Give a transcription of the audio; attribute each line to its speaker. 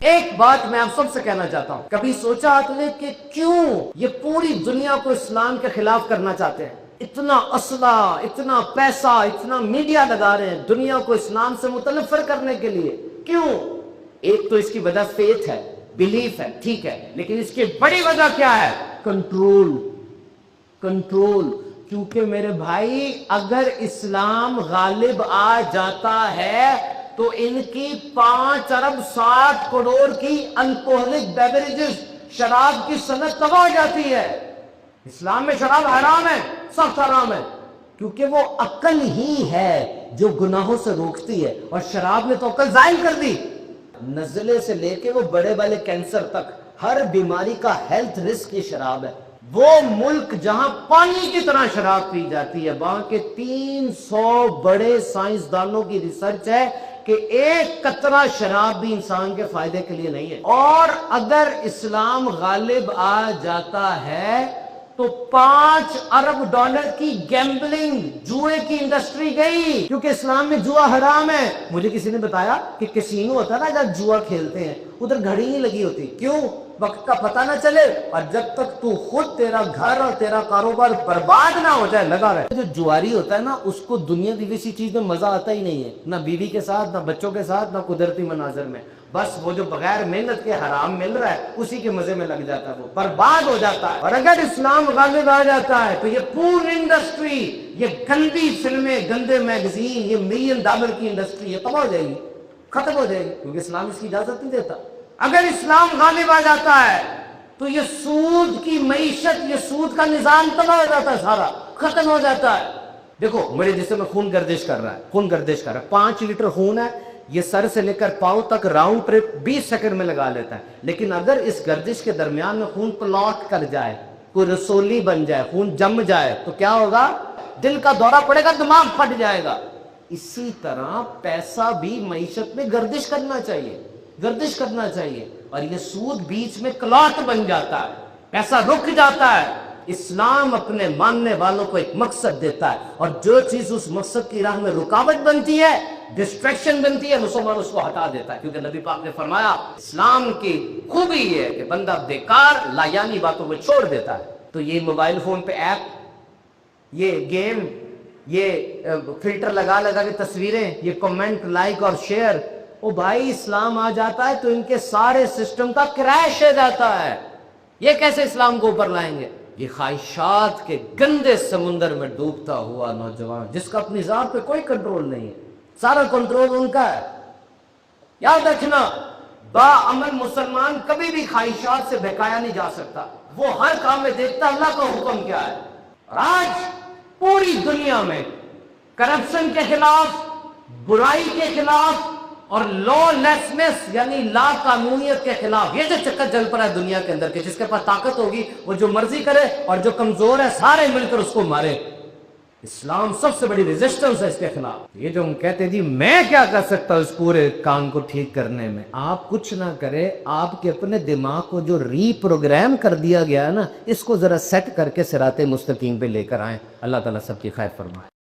Speaker 1: ایک بات میں آپ سب سے کہنا چاہتا ہوں، کبھی سوچا آپ نے کہ کیوں یہ پوری دنیا کو اسلام کے خلاف کرنا چاہتے ہیں؟ اتنا اسلحہ، اتنا پیسہ، اتنا میڈیا لگا رہے ہیں دنیا کو اسلام سے متنفر کرنے کے لیے، کیوں؟ ایک تو اس کی وجہ فیتھ ہے، بلیف ہے، ٹھیک ہے، لیکن اس کی بڑی وجہ کیا ہے؟ کنٹرول۔ کیونکہ میرے بھائی اگر اسلام غالب آ جاتا ہے تو ان کی 5 ارب 60 کروڑ کی الکوہلک بیوریجز، شراب کی صنعت تباہ ہو جاتی ہے۔ اسلام میں شراب حرام ہے، سخت حرام ہے، کیونکہ وہ عقل ہی ہے جو گناہوں سے روکتی ہے، اور شراب نے تو عقل زائل کر دی۔ نزلے سے لے کے وہ بڑے والے کینسر تک ہر بیماری کا ہیلتھ رسک یہ شراب ہے۔ وہ ملک جہاں پانی کی طرح شراب پی جاتی ہے، وہاں کے 300 بڑے سائنسدانوں کی ریسرچ ہے کہ ایک قطرہ شراب بھی انسان کے فائدے کے لیے نہیں ہے۔ اور اگر اسلام غالب آ جاتا ہے تو 5 ارب کی گیمبلنگ، جوئے کی انڈسٹری گئی، کیونکہ اسلام میں جوا حرام ہے۔ مجھے کسی نے بتایا کہ کسینو ہوتا ہے نا جب جوا کھیلتے ہیں، ادھر گھڑی نہیں لگی ہوتی، کیوں؟ وقت کا پتہ نہ چلے، اور جب تک تو خود، تیرا گھر اور تیرا کاروبار برباد نہ ہو جائے لگا رہے۔ جو جواری ہوتا ہے نا، اس کو دنیا کی کسی چیز میں مزہ آتا ہی نہیں ہے، نہ بیوی کے ساتھ، نہ بچوں کے ساتھ، نہ قدرتی مناظر میں، بس وہ جو بغیر محنت کے حرام مل رہا ہے اسی کے مزے میں لگ جاتا ہے، وہ برباد ہو جاتا ہے۔ اور اگر اسلام غالب آ جاتا ہے تو یہ پوری انڈسٹری، یہ گندی فلمیں، گندے میگزین، یہ $1 ملین کی انڈسٹری یہ تباہ ہو جائے گی، ختم ہو جائے گی، کیونکہ اسلام اس کی اجازت نہیں دیتا۔ اگر اسلام غالب آ جاتا ہے تو یہ سود کی معیشت، یہ سود کا نظام تباہ ہو جاتا ہے، سارا ختم ہو جاتا ہے۔ دیکھو میرے جسم میں خون گردش کر رہا ہے، 5 لیٹر خون ہے، یہ سر سے لے کر پاؤں تک راؤنڈ ٹرپ 20 سیکنڈ میں لگا لیتا ہے، لیکن اگر اس گردش کے درمیان میں خون پلاٹ کر جائے، کوئی رسولی بن جائے، خون جم جائے تو کیا ہوگا؟ دل کا دورہ پڑے گا، دماغ پھٹ جائے گا۔ اسی طرح پیسہ بھی معیشت میں گردش کرنا چاہیے، اور یہ سود بیچ میں کلاٹ بن جاتا ہے، پیسہ رک جاتا ہے۔ اسلام اپنے ماننے والوں کو ایک مقصد دیتا ہے، اور جو چیز اس مقصد کی راہ میں رکاوٹ بنتی ہے، ڈسٹریکشن بنتی ہے، مسلمان اس کو ہٹا دیتا ہے، کیونکہ نبی پاک نے فرمایا اسلام کی خوبی یہ ہے کہ بندہ بیکار لایانی باتوں کو چھوڑ دیتا ہے۔ تو یہ موبائل فون پہ ایپ، یہ گیم، یہ فلٹر لگا کے تصویریں، یہ کمنٹ، لائک اور شیئر، او بھائی اسلام آ جاتا ہے تو ان کے سارے سسٹم کا کریش ہو جاتا ہے۔ یہ کیسے اسلام کو اوپر لائیں گے؟ یہ خواہشات کے گندے سمندر میں ڈوبتا ہوا نوجوان، جس کا اپنی ذات پہ کوئی کنٹرول نہیں ہے، سارا کنٹرول ان کا ہے۔ یاد رکھنا، باعمل مسلمان کبھی بھی خواہشات سے بہکایا نہیں جا سکتا، وہ ہر کام میں دیکھتا اللہ کا حکم کیا ہے۔ اور آج پوری دنیا میں کرپشن کے خلاف، برائی کے خلاف اور لا لیسنس یعنی لا قانونیت کے خلاف یہ جو چکر چل پڑا ہے دنیا کے اندر، کہ جس کے پاس طاقت ہوگی وہ جو مرضی کرے، اور جو کمزور ہے سارے مل کر اس کو مارے۔ اسلام سب سے بڑی ریزسٹنس ہے اس کے خلاف۔ یہ جو ہم کہتے جی میں کیا کر سکتا ہوں اس پورے کام کو ٹھیک کرنے میں، آپ کچھ نہ کرے، آپ کے اپنے دماغ کو جو ری پروگرام کر دیا گیا ہے نا، اس کو ذرا سیٹ کر کے صراط مستقیم پہ لے کر آئیں۔ اللہ تعالیٰ سب کی خیر فرمائے۔